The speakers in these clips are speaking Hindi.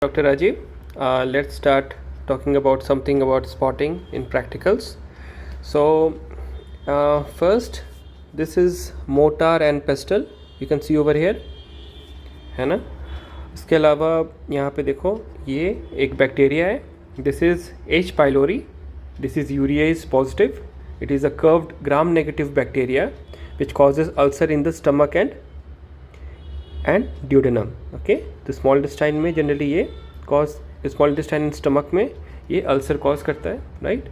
Dr. Rajiv, let's start talking about something about spotting in practicals. So, first, this is mortar and pestle. You can see over here, है ना. इसके अलावा यहाँ पे देखो ये एक बैक्टीरिया है. This is H. pylori. This is urease positive. It is a curved gram-negative bacteria which causes ulcer in the stomach and duodenum. Okay, तो स्मॉल इंटेस्टाइन में जनरली ये स्मॉल इंटेस्टाइन एंड स्टमक में ये अल्सर कॉज करता है, राइट.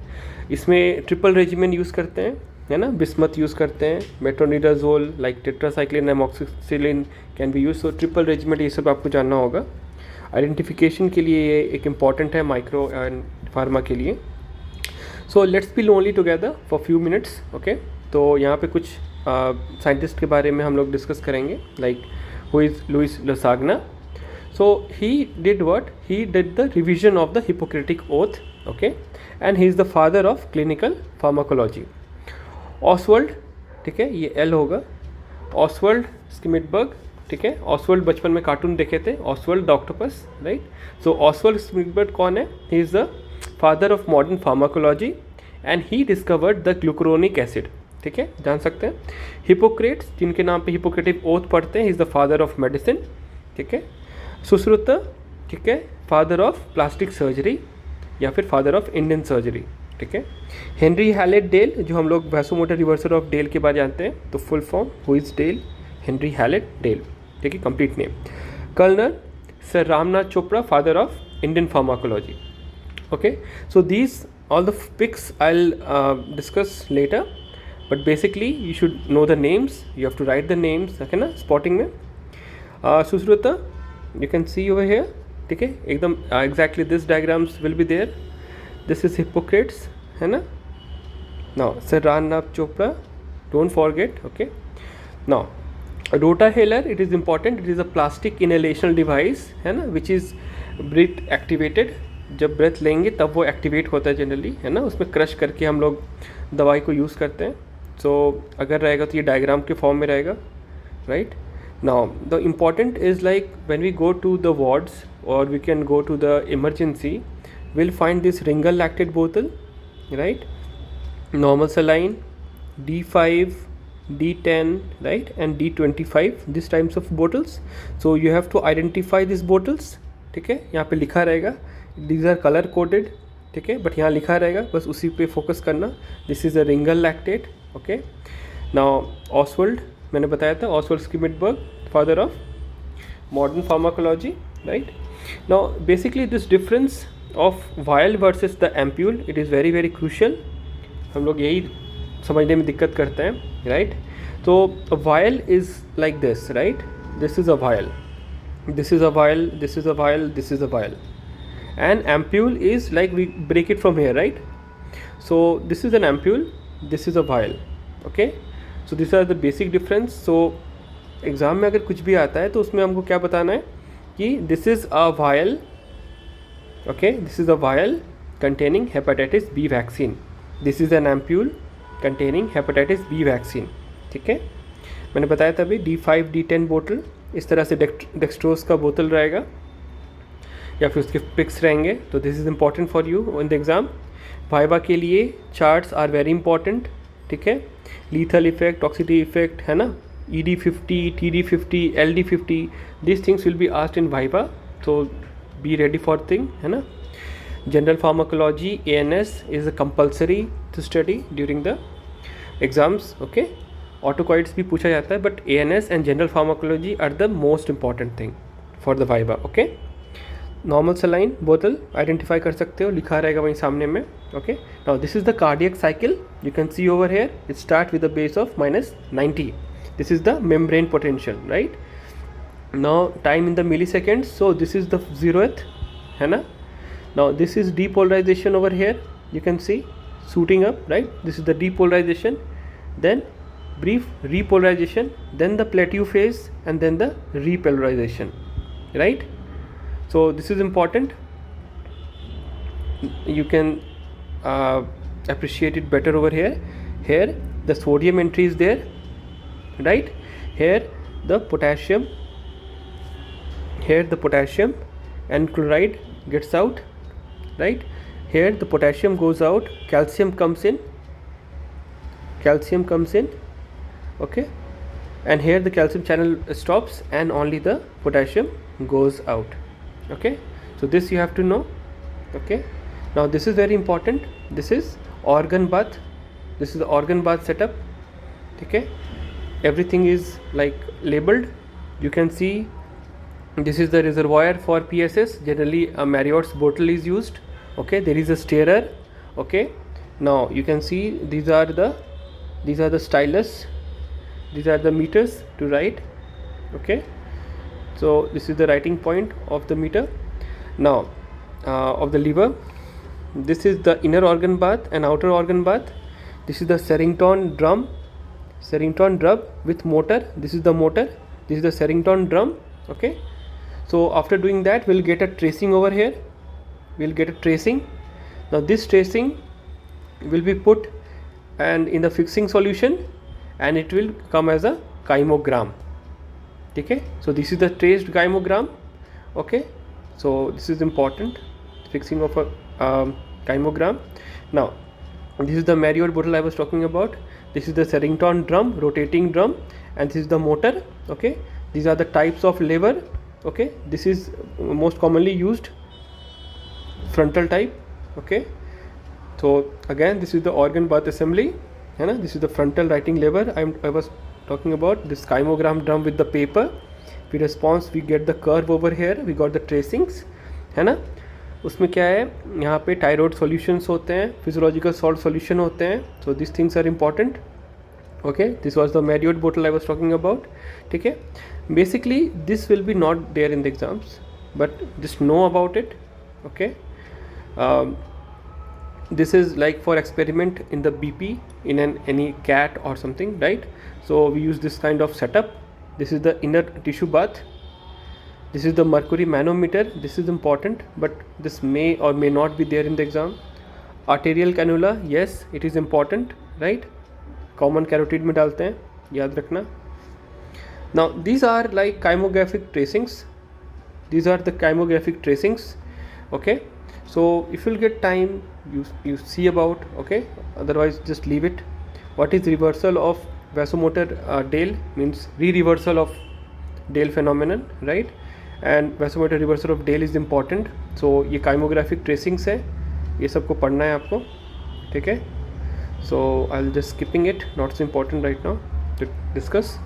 इसमें ट्रिपल रेजिमेन यूज़ करते हैं, है ना. बिस्मथ यूज़ करते हैं, metronidazole like tetracycline amoxicillin can be use. So triple regiment ये सब आपको जानना होगा. आइडेंटिफिकेशन के लिए ये एक इम्पॉर्टेंट है माइक्रो एंड फार्मा के लिए. So let's be lonely together for few minutes. Okay, तो यहाँ पे कुछ साइंटिस्ट के बारे में हम लोग डिस्कस करेंगे, like who is Louis Lasagna. So he did what? He did the revision of the Hippocratic Oath, okay, and he is the father of clinical pharmacology. Oswald, ठीक है, ये L होगा. Oswald Schmidberg, ठीक है. Oswald बचपन में कार्टून देखे थे, Oswald the octopus, right? So Oswald Schmidberg कौन है? He is the father of modern pharmacology and he discovered the glucuronic acid. ठीक है, जान सकते हैं. हिपोक्रेट्स, जिनके नाम पे हिपोक्रेटिक ओथ पढ़ते हैं, is the father of medicine. ठीक है. सुश्रुत, ठीक है, फादर ऑफ प्लास्टिक सर्जरी या फिर फादर ऑफ इंडियन सर्जरी. ठीक है. हेनरी हैलेट डेल, जो हम लोग वैसोमोटर रिवर्सल ऑफ डेल के बारे जानते हैं, तो full form who is Dale, Henry Hallett Dale. ठीक है, complete name. Colonel sir Ramnath Chopra, father of Indian pharmacology. Okay, so these all the pics I will discuss later. But basically you should know the names, you have to write the names, है ना, spotting में. Sushruta, you can see over here, ठीक है, एकदम exactly this diagrams will be there. This is Hippocrates, है ना. Now Sir Ramnath Chopra, don't forget. Okay, now rotahaler, it is important. It is a plastic inhalational device, है ना, which is breath activated. जब ब्रेथ लेंगे तब वो एक्टिवेट होता है जनरली, है ना. उसमें क्रश करके हम लोग दवाई को यूज़ करते हैं. सो अगर रहेगा तो ये डायग्राम के फॉर्म में रहेगा, right. Now the important is like when we go to the wards और we can go to the emergency, will find this ringer lactate बोतल, right, normal saline, D5, D10, right, and D25, these types of bottles. So you have to identify these bottles. ठीक है, यहाँ पे लिखा रहेगा, these are color coded. ठीक है, बट यहाँ लिखा रहेगा, बस उसी पे फोकस करना. This is a ringer lactate. Okay, now Oswald, मैंने बताया था, Oswald Schmiedeberg, father of modern pharmacology, right. Now basically this difference of vial versus the ampoule, it is very very crucial. हम लोग यही समझने में दिक्कत करते हैं, राइट. तो vial is like this, right. This is a vial, this is a vial, this is a vial, this is a vial, and ampule is like we break it from here, right. So this is an ampule, this is a vial. Okay, so these are the basic difference. So exam में अगर कुछ भी आता है तो उसमें हमको क्या बताना है कि this is a vial, okay, this is a vial containing hepatitis B vaccine, this is an ampule containing hepatitis B vaccine. ठीक है, मैंने बताया था अभी D5, D10 बोतल इस तरह से डेक्सट्रोज का बोतल रहेगा या फिर उसके पिक्स रहेंगे. तो this is important for you in the exam. Viva के लिए चार्ट्स आर वेरी इंपॉर्टेंट. ठीक है, लीथल इफेक्ट, टॉक्सिटी इफेक्ट, है ना, ED50, TD50, LD50, this things will be asked in viva. तो बी रेडी फॉर थिंग, है ना. General pharmacology, ANS is a compulsory to study during the exams. Okay, autocoids भी पूछा जाता है, but ANS and general pharmacology are the most important thing for the viva. Okay, normal saline बोतल आइडेंटिफाई कर सकते हो, लिखा रहेगा वहीं सामने में. Okay, now this is the cardiac cycle, you can see over here. It start with the base of -90. This is the membrane potential, right. Now time in the milliseconds, so this is the 0th, है ना. Now this is depolarisation over here, you can see shooting up, right. This is the depolarization, then brief repolarization, then the plateau phase, and then the repolarization, right. So this is important. You can appreciate it better over here. Here the sodium entry is there, right. Here the potassium, and chloride gets out, right? Here the potassium goes out, calcium comes in, okay, and here the calcium channel stops and only the potassium goes out, okay. So this you have to know, okay. Now this is very important. This is organ bath. This is the organ bath setup, okay. Everything is like labeled. You can see this is the reservoir for PSS. Generally a Marriott's bottle is used, okay. There is a stirrer, okay. Now you can see these are the stylus, these are the meters to write, okay. So this is the writing point of the meter. Now of the lever, this is the inner organ bath and outer organ bath. This is the Serrington drum with motor. This is the motor, this is the Serrington drum, okay. So after doing that, we'll get a tracing over here. Now this tracing will be put and in the fixing solution, and it will come as a chymogram, okay. So this is the traced chymogram, okay. So this is important, fixing of a chymogram. Now this is the Marriott bottle I was talking about. This is the Serrington drum, rotating drum, and this is the motor, okay. These are the types of lever, okay. This is most commonly used frontal type, okay. So again, this is the organ bath assembly, this is the frontal writing lever I was talking about. This chymogram drum with the paper, we response, we get the curve over here, we got the tracings, है ना. उसमें क्या है, यहाँ पे टायरॉइड सॉल्यूशंस होते हैं, फिजियोलॉजिकल सॉल्ट सॉल्यूशन होते हैं. So this things are important, okay. This was the Marriott bottle I was talking about, ठीक है. Basically this will be not there in the exams, but just know about it, okay. This is like for experiment in the BP in any cat or something, right? So we use this kind of setup. This is the inner tissue bath. This is the mercury manometer. This is important, but this may or may not be there in the exam. Arterial cannula, yes, it is important, right? Common carotid में डालते हैं, याद रखना. Now these are like chymographic tracings, okay. So if you'll get time, you see about, okay. Otherwise just leave it. What is reversal of vasomotor Dale? Means re-reversal of Dale phenomenon, right? And vasomotor reversal of Dale is important. So ये chymographic tracings है, ये सबको पढ़ना है आपको, ठीक है. So I'll just skipping it, not so important right now to discuss.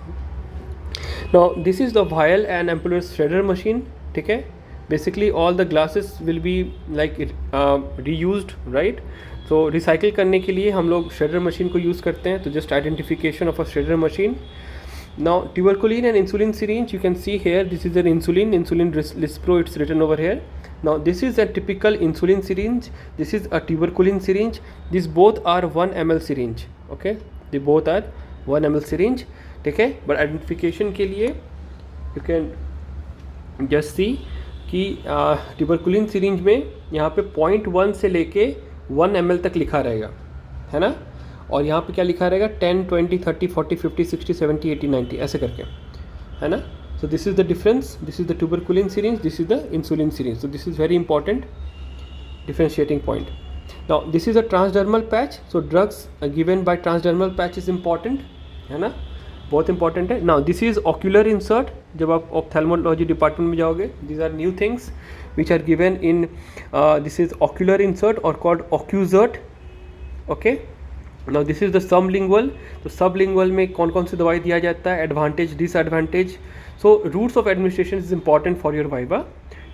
Now this is the vial and ampullus shredder machine, ठीक है. Basically all the glasses will be like reused, right? So recycle करने के लिए हम लोग shredder machine को use करते हैं. तो just identification of a shredder machine. Now tuberculin and insulin syringe, you can see here, this is an insulin Lispro, it's written over here. Now this is a typical insulin syringe, this is a tuberculin syringe. These both are 1 ml syringe, okay. They both are 1 ml syringe, ठीक है. But identification के लिए you can just see कि ट्यूबरकुलिन सिरिंज में यहाँ पे 0.1 से लेके 1 ml तक लिखा रहेगा, है ना. और यहाँ पे क्या लिखा रहेगा, 10, 20, 30, 40, 50, 60, 70, 80, 90 ऐसे करके, है ना. So this is the difference. This is the tuberculin syringe, this is the insulin syringe. So this is very important differentiating point. Now this is a transdermal patch. So drugs given by transdermal patch is important, है ना, बहुत इंपॉर्टेंट है. Now this is ocular insert. जब आप ऑप्थेल्मोलॉजी डिपार्टमेंट में जाओगे, these are new things which are given in this is ocular insert और called ऑक्यूजर्ट, okay. Now this is the sublingual. तो सबलिंगुअल में कौन कौन सी दवाई दिया जाता है, advantage, disadvantage. So routes of administration is important for your viva,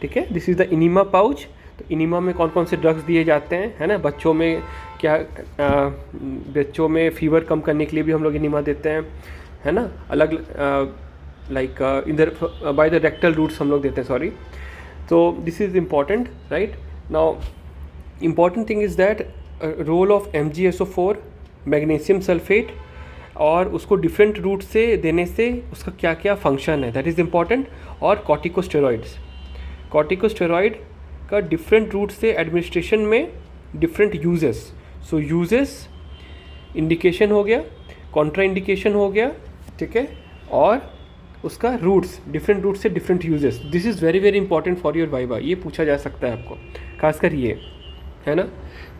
ठीक है. This is the enema pouch. तो इनिमा में कौन कौन से ड्रग्स दिए जाते हैं, है ना. बच्चों में क्या, बच्चों में फीवर कम करने के लिए भी हम लोग इनिमा देते हैं, है ना. अलग लाइक इधर बाय द रेक्टल रूट्स हम लोग देते हैं, सॉरी. तो this is important, right. Now important thing is that role of MgSO4 magnesium sulphate, और उसको डिफरेंट रूट से देने से उसका क्या क्या फंक्शन है, दैट इज़ इम्पॉर्टेंट. और कॉर्टिकोस्टेरॉइड का डिफरेंट रूट से एडमिनिस्ट्रेशन में डिफरेंट यूजेस. सो यूजेस, इंडिकेशन हो गया, कॉन्ट्रा इंडिकेशन हो गया, ठीक है, और उसका रूट्स, डिफरेंट रूट्स से different uses. This is very very important for your viva, ये पूछा जा सकता है आपको, खासकर ये, है ना।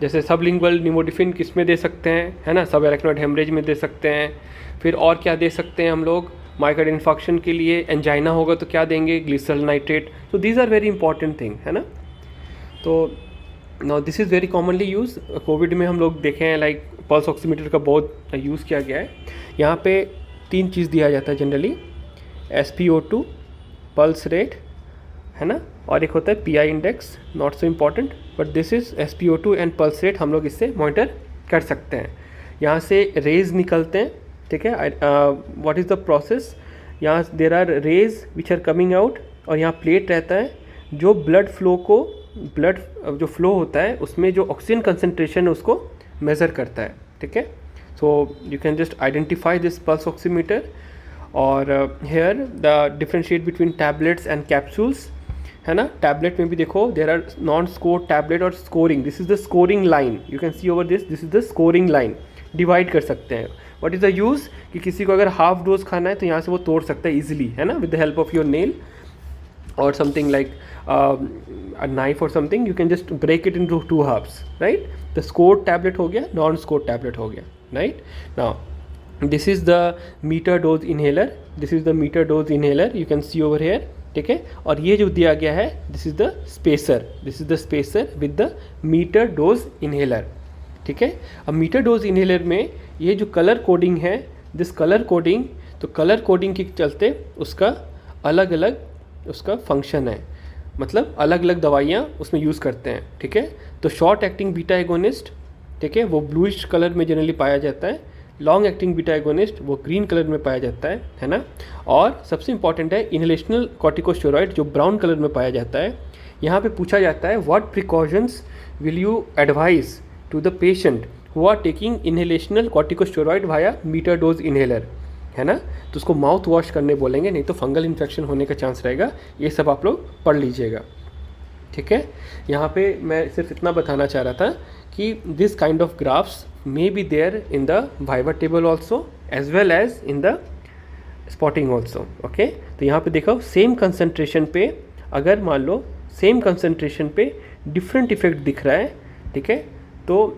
जैसे सबलिंगुअल निमोडिफिन किस में दे सकते हैं, है ना, सब एरेक्नोइड हेमरेज में दे सकते हैं। फिर और क्या दे सकते हैं हम लोग, माइकार्डियल इन्फार्क्शन के लिए एंजाइना होगा तो क्या देंगे, ग्लिसरॉल नाइट्रेट। तो these are very important thing, है ना। तो now this is very commonly use. Covid में हम लोग देखे हैं लाइक पल्स ऑक्सीमीटर का बहुत यूज़ किया गया है। यहाँ पे 3 चीज़ दिया जाता है जनरली, SpO2, पल्स रेट, है ना, और एक होता है PI index, not so important, but this is SpO2 and pulse rate हम लोग इससे मॉनिटर कर सकते हैं। यहाँ से रेज निकलते हैं, ठीक है। व्हाट इज़ द प्रोसेस, यहाँ there are rays which are coming out, और यहाँ प्लेट रहता है जो ब्लड फ्लो को, ब्लड जो फ्लो होता है उसमें जो ऑक्सीजन कंसनट्रेशन है उसको मेज़र करता है, ठीक है। So you can just identify this pulse oximeter. और here the differentiate between tablets and capsules, है ना। टैबलेट में भी देखो there are non score tablet और scoring, this is the scoring line, you can see over this is the scoring line, divide कर सकते हैं। व्हाट इज़ द यूज़, कि किसी को अगर हाफ डोज खाना है तो यहाँ से वो तोड़ सकता है ईजिली, है ना, with the help of your nail or something like a knife or something, you can just break it into 2 halves, right. The scored tablet हो गया, non scored tablet हो गया, right. Now this is the meter dose inhaler, this is the meter dose inhaler, you can see over here, ठीक है। और ये जो दिया गया है this is the spacer, this is the spacer with the meter dose inhaler, ठीक है। अब मीटर डोज इनहेलर में ये जो कलर कोडिंग है, दिस कलर कोडिंग, तो कलर कोडिंग के चलते उसका अलग अलग उसका फंक्शन है, मतलब अलग अलग दवाइयाँ उसमें यूज़ करते हैं, ठीक है। तो शॉर्ट एक्टिंग बीटा एगोनिस्ट, ठीक है, वो ब्लूइश कलर में जनरली पाया जाता है। लॉन्ग एक्टिंग बीटा एगोनिस्ट वो ग्रीन कलर में पाया जाता है ना। और सबसे इंपॉर्टेंट है इनहेलेशनल कॉर्टिकोस्टेरॉइड जो ब्राउन कलर में पाया जाता है। यहाँ पे पूछा जाता है what precautions will you advise to the patient who are taking inhalational corticosteroid via meter dose inhaler, है ना। तो उसको माउथ वॉश करने बोलेंगे, नहीं तो फंगल इन्फेक्शन होने का चांस रहेगा। ये सब आप लोग पढ़ लीजिएगा, ठीक है। यहाँ पे मैं सिर्फ इतना बताना चाह रहा था कि this kind of graphs may be there in the viva table also as well as in the spotting also, okay. तो यहाँ पे देखो सेम कंसनट्रेशन पे, अगर मान लो सेम कंसनट्रेशन पे डिफरेंट इफेक्ट दिख रहा है, ठीक है, तो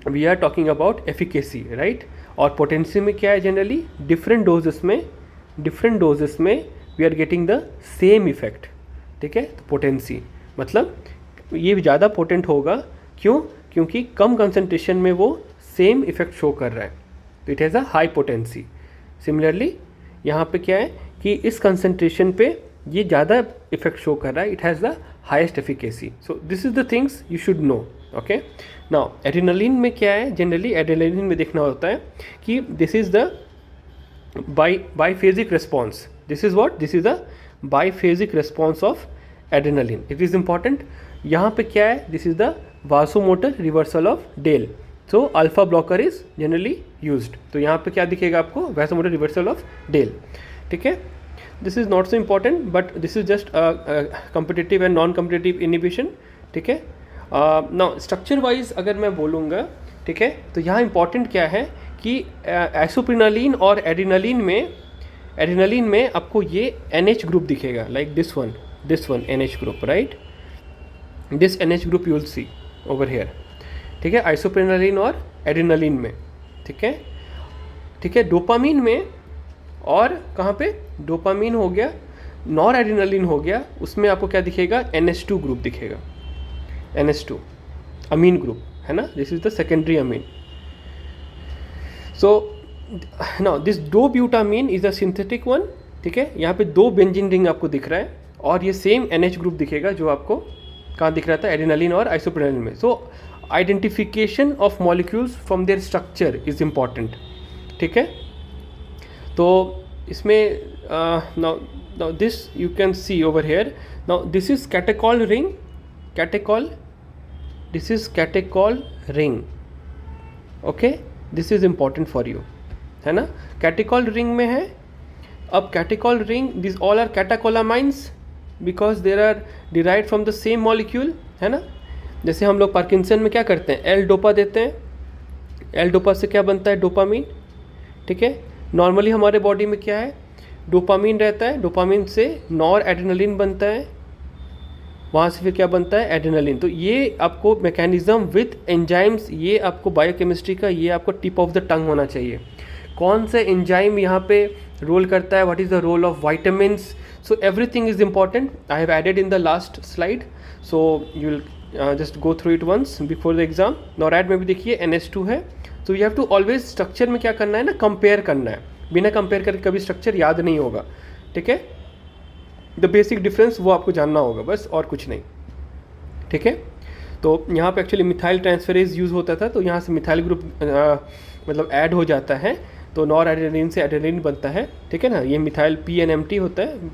we are talking about efficacy, right. और पोटेंसी में क्या है, जनरली डिफरेंट डोजेस में we are getting the same effect, ठीक है। तो पोटेंसी मतलब ये ज़्यादा पोटेंट होगा, क्यों, क्योंकि कम कंसंट्रेशन में वो सेम इफेक्ट शो कर रहा है, तो it has a high potency. Similarly यहाँ पे क्या है कि इस कंसंट्रेशन पे ये ज़्यादा इफेक्ट शो कर रहा है, it has the highest efficacy. So this is the things you should no, okay. Now adrenaline में क्या है, जनरली एड्रेनालिन में देखना होता है कि this is the biphasic response, this is what, this is the biphasic response of adrenaline, it is important. यहाँ पे क्या है, this is the vasomotor reversal of Dale, so alpha blocker is generally used. तो यहाँ पे क्या दिखेगा आपको, वासोमोटर रिवर्सल ऑफ डेल, ठीक है। This is not so important but this is just competitive and non competitive inhibition, ठीक है। नाउ स्ट्रक्चर वाइज अगर मैं बोलूँगा, ठीक है, तो यहाँ इंपॉर्टेंट क्या है कि आइसोप्रिनालिन और एड्रेनालिन में आपको ये NH ग्रुप दिखेगा, like this one NH group, right, this NH group you will see over hair, ठीक है, आइसोप्रिनालिन और एड्रेनालिन में, ठीक है। डोपामीन में और कहाँ पे, डोपामीन हो गया, नॉर एड्रेनालिन हो गया, उसमें आपको क्या दिखेगा, NH2 ग्रुप दिखेगा, NH2 अमीन ग्रुप, है ना, this is the secondary amine. So now this दो ब्यूटामीन इज अ सिंथेटिक वन, ठीक है। यहाँ पे 2 बेंजीन रिंग आपको दिख रहा है और ये सेम NH ग्रुप दिखेगा जो आपको कहाँ दिख रहा था, एड्रेनालिन और आइसोप्रिनालिन में। So identification of molecules from their structure is important, ठीक है। तो इसमें now this you can see over here, now this is catechol ring, this is catechol ring, okay, this is important for you, है ना। catechol ring में है, अब catechol ring these all are catecholamines because they are derived from the same molecule, है ना। जैसे हम लोग पार्किंसन में क्या करते हैं, एल डोपा देते हैं, एल डोपा से क्या बनता है, डोपामीन, ठीक है। नॉर्मली हमारे बॉडी में क्या है, डोपामीन रहता है, डोपामीन से नॉर एड्रेनलिन बनता है, वहाँ से फिर क्या बनता है, एड्रेनलिन। तो ये आपको मैकेनिज्म विथ एंजाइम्स, ये आपको बायोकेमिस्ट्री का ये आपको टिप ऑफ द टंग होना चाहिए। कौन सा एंजाइम यहाँ पे रोल करता है, what is the role of vitamins, so everything is important. I have added in the last slide, so you will just go through it once before the exam. नॉरैड में भी देखिए NH2 है, तो you have to always structure में क्या करना है ना, कंपेयर करना है, बिना कंपेयर करके कभी स्ट्रक्चर याद नहीं होगा, ठीक है। द बेसिक डिफरेंस वो आपको जानना होगा बस, और कुछ नहीं, ठीक है। तो यहाँ पे एक्चुअली मिथाइल ट्रांसफेरेज यूज़ होता था, तो यहाँ से मिथाइल ग्रुप मतलब ऐड हो जाता है, तो नॉर एड्रेनलिन से एड्रेनलिन बनता है, ठीक है ना। ये मिथाइल PNMT होता है,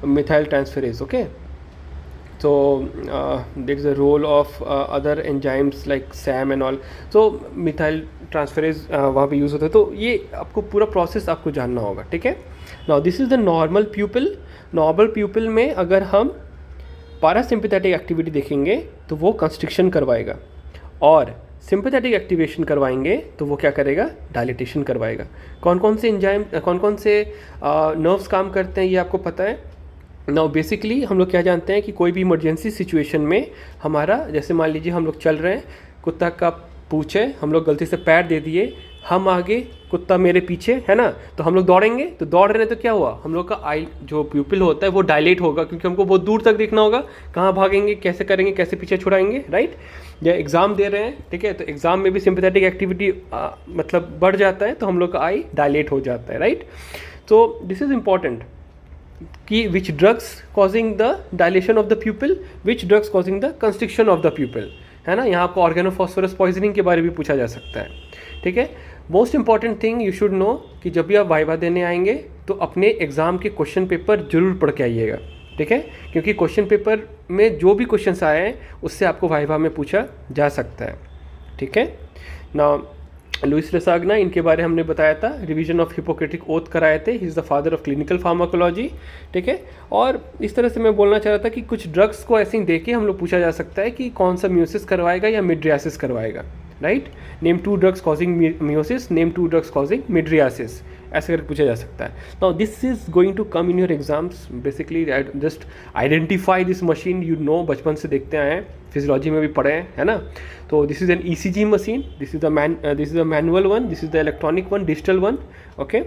methyl transferase, okay. So there is a role of other enzymes like SAM and all. So methyl transferase वहाँ पे यूज़ होता है, तो ये आपको पूरा प्रोसेस आपको जानना होगा, ठीक है। Now this is the normal प्यूपिल। Normal प्यूपिल में अगर हम पैरासिम्पैथेटिक एक्टिविटी देखेंगे तो वो कंस्ट्रिक्शन करवाएगा, और सिंपैथेटिक एक्टिवेशन करवाएंगे तो वो क्या करेगा, डायलिटेशन करवाएगा। कौन कौन से एंजाइम, कौन कौन से नर्व्स काम करते हैं ये आपको पता है। नाउ बेसिकली हम लोग क्या जानते हैं कि कोई भी इमरजेंसी सिचुएशन में हमारा, जैसे मान लीजिए हम लोग चल रहे हैं, कुत्ता का पूछ है, हम लोग गलती से पैर दे दिए, हम आगे, कुत्ता मेरे पीछे, है ना, तो हम लोग दौड़ेंगे, तो दौड़ रहे हैं तो क्या हुआ, हम लोग का आई जो प्यूपिल होता है वो डायलेट होगा, क्योंकि हमको बहुत दूर तक देखना होगा, कहाँ भागेंगे, कैसे करेंगे, कैसे पीछे छुड़ाएंगे, राइट। या एग्ज़ाम दे रहे हैं, ठीक है, तो एग्ज़ाम में भी सिंपैथेटिक एक्टिविटी मतलब बढ़ जाता है, तो हम लोग का आई डायलेट हो जाता है, राइट। तो दिस इज़ इम्पॉर्टेंट कि which drugs causing the dilation of the pupil, which drugs causing the constriction of the pupil, है ना। यहाँ आपको ऑर्गेनोफॉस्फोरस पॉइजनिंग के बारे में पूछा जा सकता है, ठीक है। Most important thing you should no कि जब भी आप वाइवा देने आएंगे तो अपने एग्ज़ाम के क्वेश्चन पेपर जरूर पढ़ के आइएगा, ठीक है, क्योंकि क्वेश्चन पेपर में जो भी क्वेश्चन आए हैं उससे आपको वाइवा में पूछा जा सकता है, ठीक है ना। लुइस रेसाग्ना, इनके बारे हमने बताया था, रिवीजन ऑफ हिपोक्रेटिक ओथ कराए थे, he is the father of clinical pharmacology, ठीक है। और इस तरह से मैं बोलना चाह रहा था कि कुछ ड्रग्स को ऐसे ही दे के हम लोग पूछा जा सकता है कि कौन सा म्यूसिस करवाएगा या मिड्रियासिस करवाएगा, right. Name 2 drugs causing miosis, name 2 drugs causing mydriasis, ऐसे करके पूछा जा सकता है। Now this is going to come in your exams, basically just identify this machine, you know, बचपन से देखते आए हैं, फिजियोलॉजी में भी पढ़े हैं, है ना। तो this is an ECG machine, this is the manual one, this is the electronic one, digital one, okay,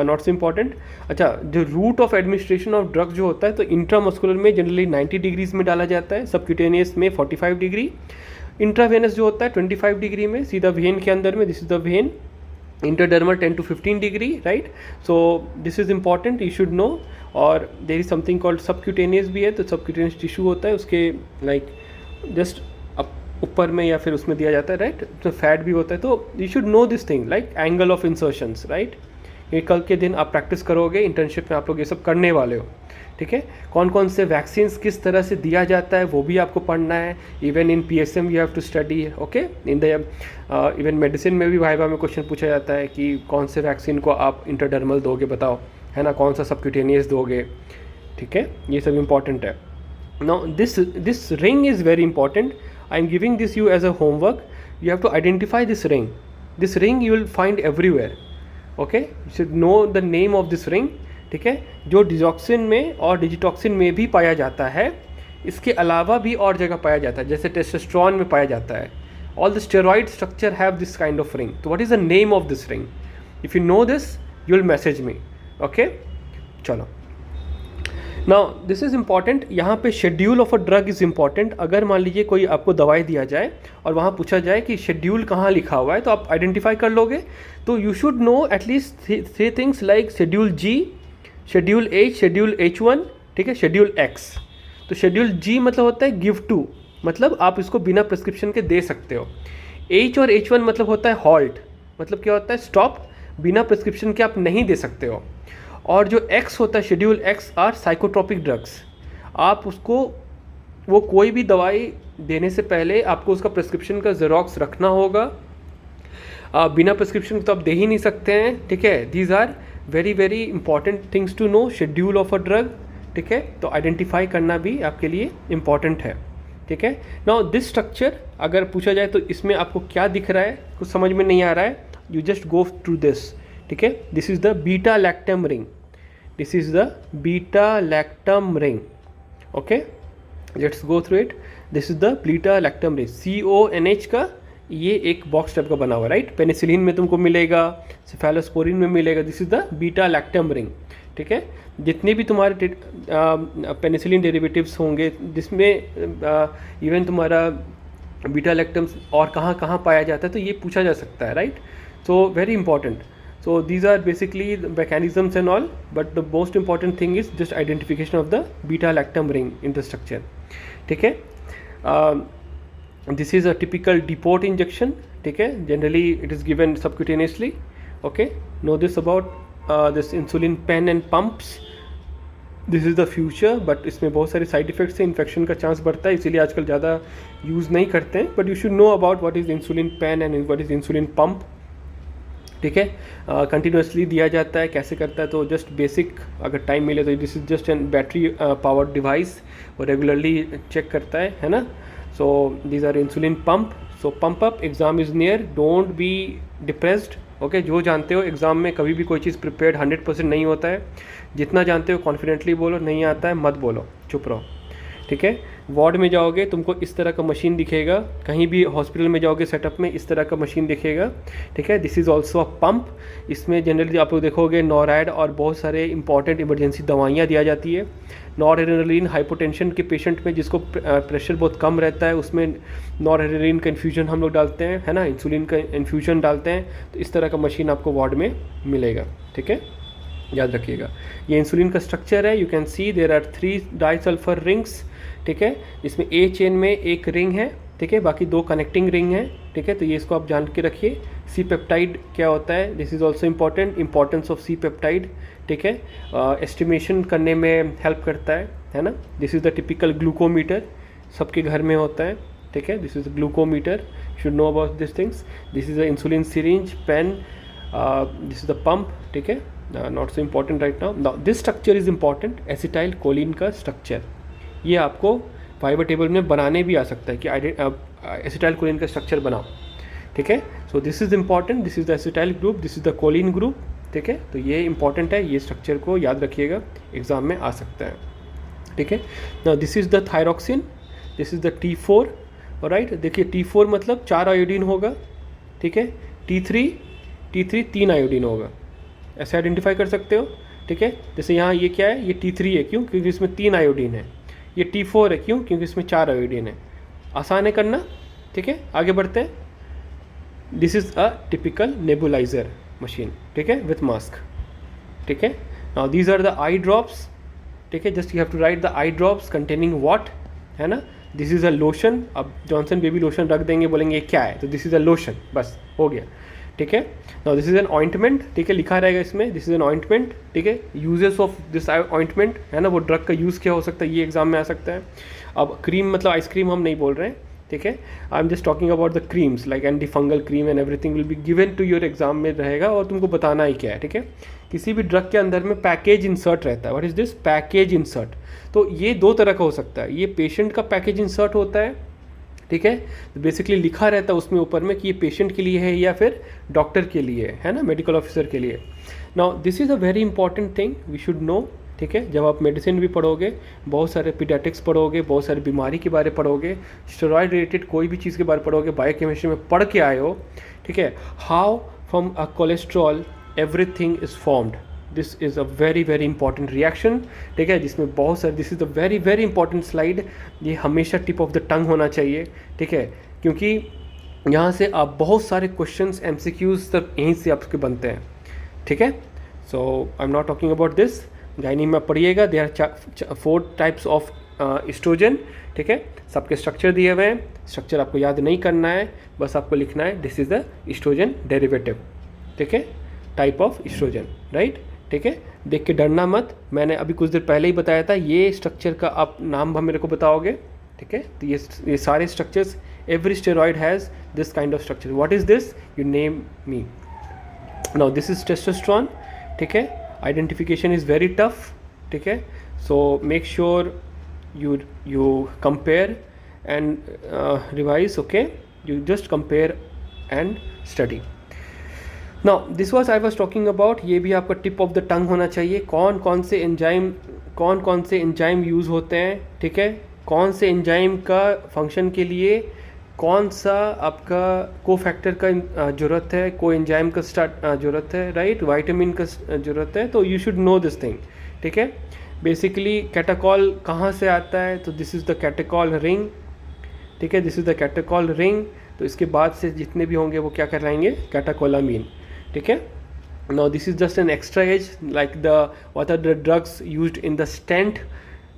not so important. अच्छा, जो root of administration of drugs जो होता है, तो इंट्रामस्कुलर में जनरली 90 डिग्रीज में डाला जाता है, सबक्यूटेनियस में 45 डिग्री, इंट्रावेनस जो होता है 25 डिग्री में, सीधा वेन के अंदर में, this is the vein, intradermal 10 to 15 degree, right. So this is important, you should know. और there is something called subcutaneous भी है, तो सबक्यूटेनियस टिश्यू होता है, उसके लाइक जस्ट ऊपर में या फिर उसमें दिया जाता है, राइट। तो फैट भी होता है, तो you should know this thing like angle of insertions, right. ये कल के दिन आप प्रैक्टिस करोगे, इंटर्नशिप में आप लोग ये सब करने वाले हो, ठीक है। कौन कौन से वैक्सीन्स किस तरह से दिया जाता है वो भी आपको पढ़ना है। Even in PSM you have to study, okay. In the even medicine में भी वाइवा में क्वेश्चन पूछा जाता है कि कौन से वैक्सीन को आप इंटरडर्मल दोगे बताओ, है ना, कौन सा सबक्यूटेनियस दोगे, ठीक है, ये सब इंपॉर्टेंट है। Now this ring is very important, I am giving this you as a homework, you have to identify this ring, this ring you will find everywhere, okay, you should know the name of this ring, ठीक है, जो डिजॉक्सिन में और डिजिटॉक्सिन में भी पाया जाता है, इसके अलावा भी और जगह पाया जाता है, जैसे टेस्टोस्टेरोन में पाया जाता है। All the steroid structure have this kind of ring, तो what is the name of this ring, if you know this you will message me, okay. चलो, नाउ दिस इज़ इम्पॉर्टेंट, यहाँ पे schedule of a drug is important. अगर मान लीजिए कोई आपको दवाई दिया जाए और वहाँ पूछा जाए कि शेड्यूल कहाँ लिखा हुआ है, तो आप आइडेंटिफाई कर लोगे। तो you should know at least 3 things like schedule G, schedule H, schedule H1, ठीक है, शेड्यूल X। तो शेड्यूल G मतलब होता है गिव टू, मतलब आप इसको बिना प्रिस्क्रिप्शन के दे सकते हो। H और H1 मतलब होता है हॉल्ट, मतलब क्या होता है स्टॉप, बिना प्रिस्क्रिप्शन के आप नहीं दे सकते हो। और जो X होता है schedule X are psychotropic drugs, आप उसको, वो कोई भी दवाई देने से पहले आपको उसका प्रिस्क्रिप्शन का जेरोक्स रखना होगा, बिना प्रिस्क्रिप्शन तो आप दे ही नहीं सकते हैं, ठीक है। These are very very important things to know, schedule of a drug, ठीक है, तो आइडेंटिफाई करना भी आपके लिए इम्पॉर्टेंट है, ठीक है। नाउ दिस स्ट्रक्चर अगर पूछा जाए तो इसमें आपको क्या दिख रहा है, कुछ समझ में नहीं आ रहा है, you just go through this, ठीक है। This is the beta lactam ring, this is the beta lactam ring. Okay, let's go through it. This is the beta lactam ring. CONH का ये एक बॉक्स टाइप का बना हुआ, राइट. पेनिसिलिन में तुमको मिलेगा, सेफेलोस्पोरिन में मिलेगा. This is the beta lactam ring. ठीक है, जितने भी तुम्हारे पेनिसिलिन डेरिवेटिव्स होंगे जिसमें इवन तुम्हारा बीटा लैक्टम्स और कहाँ कहाँ पाया जाता है, तो ये पूछा जा सकता है, right. So very important. So these are basically the mechanisms and all, but the most important thing is just identification of the beta lactam ring in the structure. ठीक है, this is a typical depot injection. ठीक है, generally it is given subcutaneously. Okay, know this about this insulin pen and pumps. This is the future, but इसमें बहुत सारे साइड इफेक्ट्स हैं, इन्फेक्शन का चांस बढ़ता है, इसीलिए आजकल ज़्यादा यूज़ नहीं करते हैं. But you should know about what is insulin pen and what is insulin pump. ठीक है, कंटिन्यूसली दिया जाता है, कैसे करता है, तो जस्ट बेसिक अगर टाइम मिले तो this is just an battery powered device, वो रेगुलरली चेक करता है ना. So these are insulin pump. So pump up, exam is near, don't be depressed. Okay, जो जानते हो एग्ज़ाम में कभी भी कोई चीज़ प्रिपेयर्ड 100% नहीं होता है. जितना जानते हो कॉन्फिडेंटली बोलो, नहीं आता है मत बोलो, चुप रहो. ठीक है, वार्ड में जाओगे तुमको इस तरह का मशीन दिखेगा, कहीं भी हॉस्पिटल में जाओगे सेटअप में इस तरह का मशीन दिखेगा. ठीक है, this is also a pump. इसमें जनरली आप लोग देखोगे नॉराइड और बहुत सारे इंपॉर्टेंट इमरजेंसी दवाइयाँ दिया जाती है. नॉरहेड्रेनालिन हाइपोटेंशन के पेशेंट में जिसको प्रेशर बहुत कम रहता है, उसमें नॉरहेड्रेनालिन का इन्फ्यूजन हम लोग डालते हैं, है ना, इंसुलिन का इन्फ्यूजन डालते हैं. तो इस तरह का मशीन आपको वार्ड में मिलेगा. ठीक है, याद रखिएगा. ये इंसुलिन का स्ट्रक्चर है. You can see there are 3 disulphide rings. ठीक है, इसमें ए चेन में एक रिंग है. ठीक है, बाकी 2 कनेक्टिंग रिंग है. ठीक है, तो ये इसको आप जान के रखिए. सी पेप्टाइड क्या होता है, this is also important, importance of C peptide. ठीक है, एस्टिमेशन करने में हेल्प करता है ना. This is the typical glucometer, सबके घर में होता है. ठीक है, this is glucometer, should know about this things. This is the insulin syringe pen, this is the pump. ठीक है, not so important right now. Now this structure is important, acetyl choline का स्ट्रक्चर. ये आपको फाइबर टेबल में बनाने भी आ सकता है कि एसिटाइल कोलिन का स्ट्रक्चर बनाओ. ठीक है, so this is important. This is the acetyl group, this is the choline group. ठीक है, तो ये इंपॉर्टेंट है, ये स्ट्रक्चर को याद रखिएगा, एग्जाम में आ सकता है. ठीक है, now this is the thyroxine, this is the T4. Right, देखिए T4 मतलब 4 आयोडीन होगा. ठीक है, T3 3 आयोडीन होगा, ऐसे आइडेंटिफाई कर सकते हो. ठीक है, जैसे यहाँ ये क्या है, ये T3 है, क्यों, क्योंकि इसमें 3 आयोडीन है. ये T4 है, क्यों, क्योंकि इसमें 4 आयोडीन है. आसान है करना. ठीक है, आगे बढ़ते हैं. This is a typical nebuliser machine. ठीक है, विथ मास्क. ठीक है, now these are the eye drops. ठीक है, just you have to write the eye drops containing what, है ना. This is a lotion. अब जॉनसन बेबी लोशन रख देंगे, बोलेंगे ये क्या है, तो दिस इज़ अ लोशन, बस हो गया. ठीक है, now this is an ointment. ठीक है, लिखा रहेगा इसमें, दिस इज़ एन ऑइंटमेंट. ठीक है, यूजेस ऑफ दिस ऑइंटमेंट, है ना, वो ड्रग का यूज़ क्या हो सकता है, ये एग्जाम में आ सकता है. अब क्रीम मतलब आइसक्रीम हम नहीं बोल रहे हैं. ठीक है, I am just talking about the creams like anti fungal cream and everything will be given to your exam में रहेगा, और तुमको बताना ही क्या है. ठीक है, किसी भी ड्रग के अंदर में पैकेज इंसर्ट रहता है. What is this package insert. तो ये 2 तरह का हो सकता है. ये पेशेंट का पैकेज इंसर्ट होता है. ठीक है, तो बेसिकली लिखा रहता है उसमें ऊपर में कि ये पेशेंट के लिए है या फिर डॉक्टर के लिए है ना, मेडिकल ऑफिसर के लिए. Now this is a very important thing we should know. ठीक है, जब आप मेडिसिन भी पढ़ोगे, बहुत सारे पीडियाट्रिक्स पढ़ोगे, बहुत सारी बीमारी के बारे पढ़ोगे, स्टेरॉयड रिलेटेड कोई भी चीज़ के बारे पढ़ोगे, बायोकेमिस्ट्री में पढ़ के आए हो. ठीक है, how from a cholesterol everything is formed. This is a very very important reaction. ठीक है, जिसमें बहुत सारे, this is a very very important slide. ये हमेशा टिप ऑफ द टंग होना चाहिए. ठीक है, क्योंकि यहाँ से आप बहुत सारे क्वेश्चंस MCQs सब यहीं से आपके बनते हैं. ठीक है, so I am not talking about this. Gynae में पढ़िएगा, they are 4 types of oestrogen. ठीक है, सबके स्ट्रक्चर दिए हुए हैं. स्ट्रक्चर आपको याद नहीं करना है, बस आपको लिखना है this is the oestrogen derivative. ठीक है, टाइप ऑफ एस्ट्रोजन, राइट. ठीक है, देख के डरना मत, मैंने अभी कुछ देर पहले ही बताया था. ये स्ट्रक्चर का आप नाम हम मेरे को बताओगे. ठीक है, तो ये सारे structures, every steroid has this kind of structure. What is this, you name me. Now this is testosterone. ठीक है, आइडेंटिफिकेशन इज़ वेरी टफ. ठीक है, so make sure you compare and revise. Okay, you just compare and study. Now this was I was talking about, ये भी आपका टिप ऑफ द टंग होना चाहिए, कौन कौन से एंजाइम यूज़ होते हैं, ठीक है, कौन से एंजाइम का फंक्शन के लिए कौन सा आपका को फैक्टर का ज़रूरत है, को एंजाइम का ज़रूरत है, राइट, वाइटामिन का ज़रूरत है, तो you should know this thing, ठीक है। बेसिकली कैटाकॉल कहाँ से आता है, तो दिस इज़ द कैटाकॉल रिंग, ठीक है, दिस इज़ द कैटाकॉल रिंग। तो इसके बाद से जितने भी होंगे वो क्या कहलाएंगे, कैटाकोलामीन, ठीक है। Now this is just an extra edge like the what are the drugs used in the stent,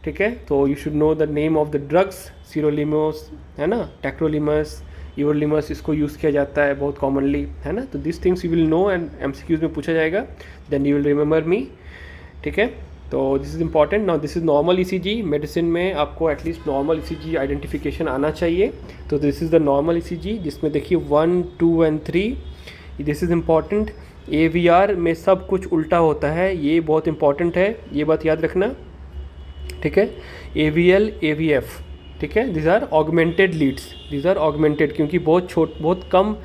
ठीक है। तो you should know the name of the drugs, sirolimus है ना, टैक्रोलिमस, यूरोलिमस, इसको यूज़ किया जाता है बहुत कॉमनली, है ना। तो this things you will know and MCQs में पूछा जाएगा, then you will remember me, ठीक है। तो this is important. Now this is normal ECG, medicine में आपको एटलीस्ट नॉर्मल ईसीजी आइडेंटिफिकेशन आना चाहिए। तो this is the normal ECG, जिसमें देखिए 1, 2 and 3, this is important. AVR में सब कुछ उल्टा होता है, ये बहुत इंपॉर्टेंट है, ये बात याद रखना, ठीक है। AVL, AVF, ठीक है, this are augmented leads, this are augmented, क्योंकि बहुत कम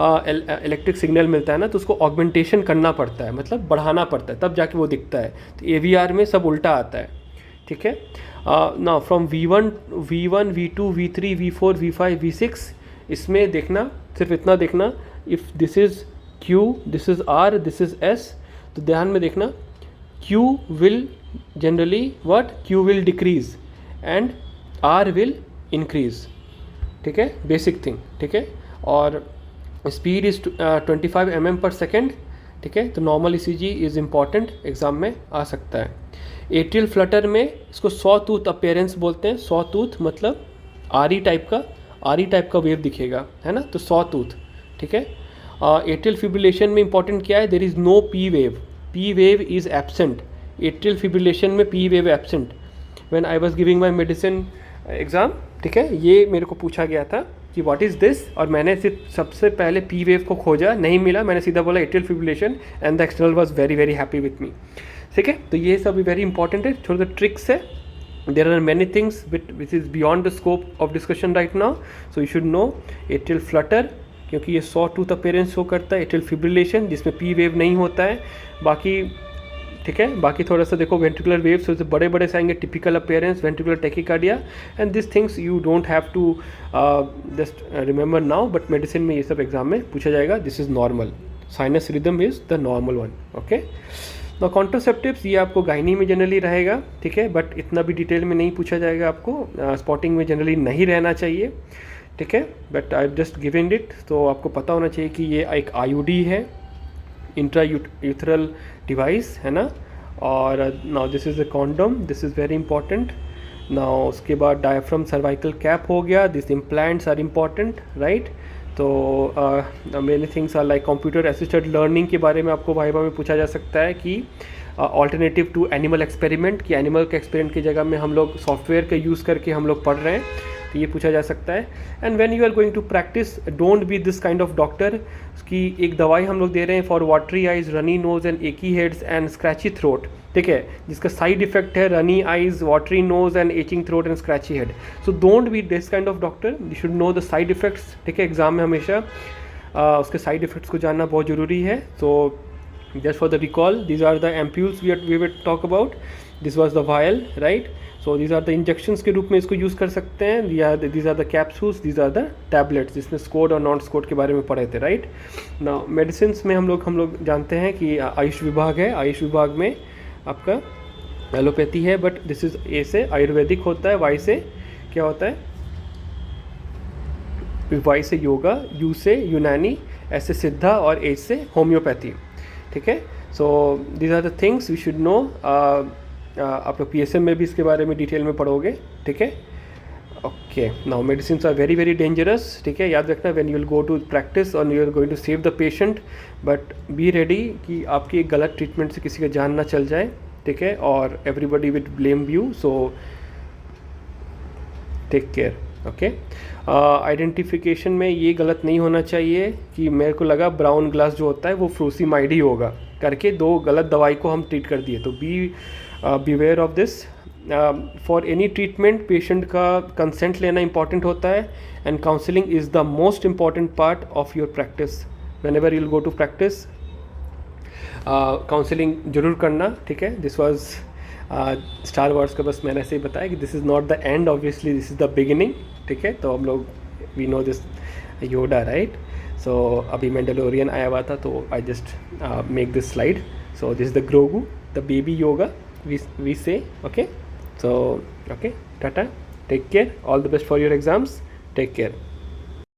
इलेक्ट्रिक सिग्नल मिलता है ना, तो उसको ऑगमेंटेशन करना पड़ता है, मतलब बढ़ाना पड़ता है, तब जाके वो दिखता है। तो AVR में सब उल्टा आता है, ठीक है। ना from V1, V2, V3, V4, V5, V6, इसमें देखना, सिर्फ इतना देखना, if this is Q, this is R, this is S, तो ध्यान में देखना, Q will generally what, Q will decrease and R will increase, ठीक है, बेसिक थिंग, ठीक है। और स्पीड इज़ 25 mm/s, ठीक है। तो normal ECG is important, exam में आ सकता है। एट्रियल फ्लटर में इसको सॉ टूथ अपीयरेंस बोलते हैं, सॉ टूथ मतलब आरी टाइप का वेव दिखेगा, है ना, तो सॉ टूथ, ठीक है। एट्रियल फिब्रिलेशन में इंपॉर्टेंट क्या है, there is no P wave is absent, atrial fibrillation में P wave absent. When I was giving my medicine exam, ठीक है, ये मेरे को पूछा गया था कि व्हाट इज़ दिस, और मैंने सिर्फ सबसे पहले पी वेव को खोजा, नहीं मिला, मैंने सीधा बोला atrial fibrillation, and the external was very very happy with me, ठीक है। तो ये सब वेरी इंपॉर्टेंट है, छोटे ट्रिक्स है, there are many things which is beyond the scope of discussion right now, so you should know atrial flutter, क्योंकि ये सॉ टूथ अपीयरेंस शो करता है, एट्रियल फिब्रिलेशन जिसमें पी वेव नहीं होता है, बाकी ठीक है। बाकी थोड़ा सा देखो वेंट्रिकुलर वेव्स, तो बड़े बड़े से आएंगे, typical appearance, ventricular tachycardia, and this things you don't have to just remember now, but medicine में ये सब एग्जाम में पूछा जाएगा। This is normal, sinus rhythm is the normal one, okay. ना कॉन्ट्रासेप्टिव्स, ये आपको गायनी में जनरली रहेगा, ठीक है, बट इतना भी डिटेल में नहीं पूछा जाएगा आपको, स्पॉटिंग में जनरली नहीं रहना चाहिए, ठीक है, but I just giving it. तो आपको पता होना चाहिए कि ये एक IUD है, इंट्रा यूथरल डिवाइस, है ना। और now this is a condom, this is very important. Now उसके बाद डायफ्राम सर्वाइकल कैप हो गया, this implants are important, right. तो many things are like computer assisted learning के बारे में आपको वाइवा में पूछा जा सकता है कि ऑल्टरनेटिव टू एनिमल एक्सपेरिमेंट, कि एनिमल के एक्सपेरिमेंट की जगह में हम लोग सॉफ्टवेयर का यूज़ करके हम लोग पढ़ रहे हैं, तो ये पूछा जा सकता है। And when you are going to practise, don't be this kind of doctor कि एक दवाई हम लोग दे रहे हैं for watery eyes, runny nose and achy heads and scratchy throat, ठीक है, जिसका साइड इफेक्ट है runny eyes, watery nose and aching throat and scratchy head. So don't be this kind of doctor, you should know the side effects, ठीक है। एग्जाम में हमेशा उसके साइड इफेक्ट्स को जानना बहुत ज़रूरी है। तो just for the recall, these are the ampules we will talk about, this was the vial, right, so these are the injections के रूप में इसको यूज़ कर सकते हैं, these are the capsules, these are the tablets, जिसमें स्कोड और नॉन स्कोड के बारे में पढ़े थे, राइट। नाउ मेडिसिन में हम लोग जानते हैं कि आयुष विभाग है, आयुष विभाग में आपका एलोपैथी है, बट दिस इज ए से आयुर्वेदिक होता है, वाई से क्या होता है, वाई से योगा, यू से यूनानी, एस से सिद्धा और एच से होम्योपैथी, ठीक है। So these are the things you should know. आप लोग PSM में भी इसके बारे में डिटेल में पढ़ोगे, ठीक है। Okay, now medicine are very very dangerous, ठीक है, याद रखना when you will go to practice और you are going to save the patient, but be ready कि आपकी एक गलत ट्रीटमेंट से किसी का जान ना चल जाए, ठीक है, और everybody will blame you, so take care, okay. Identification में ये गलत नहीं होना चाहिए कि मेरे को लगा ब्राउन ग्लास जो होता है वो फ्रूसीमाइड ही होगा करके दो गलत दवाई को हम ट्रीट कर दिए, तो beware of this. For any treatment patient का कंसेंट लेना इंपॉर्टेंट होता है, and counselling is the most important part of your practice. whenever you'll go to practice, counselling जरूर करना, ठीक है। दिस वॉज स्टार वॉर्स का, बस मैंने ऐसे ही बताया कि this is not the end, obviously this is the beginning, ठीक है। तो हम लोग we know this Yoda, right. So अभी मैंडलोरियन आया हुआ था, तो I just make this slide. So this is the Grogu, the baby Yoda, we say, okay. So okay, tata, take care, all the best for your exams, take care.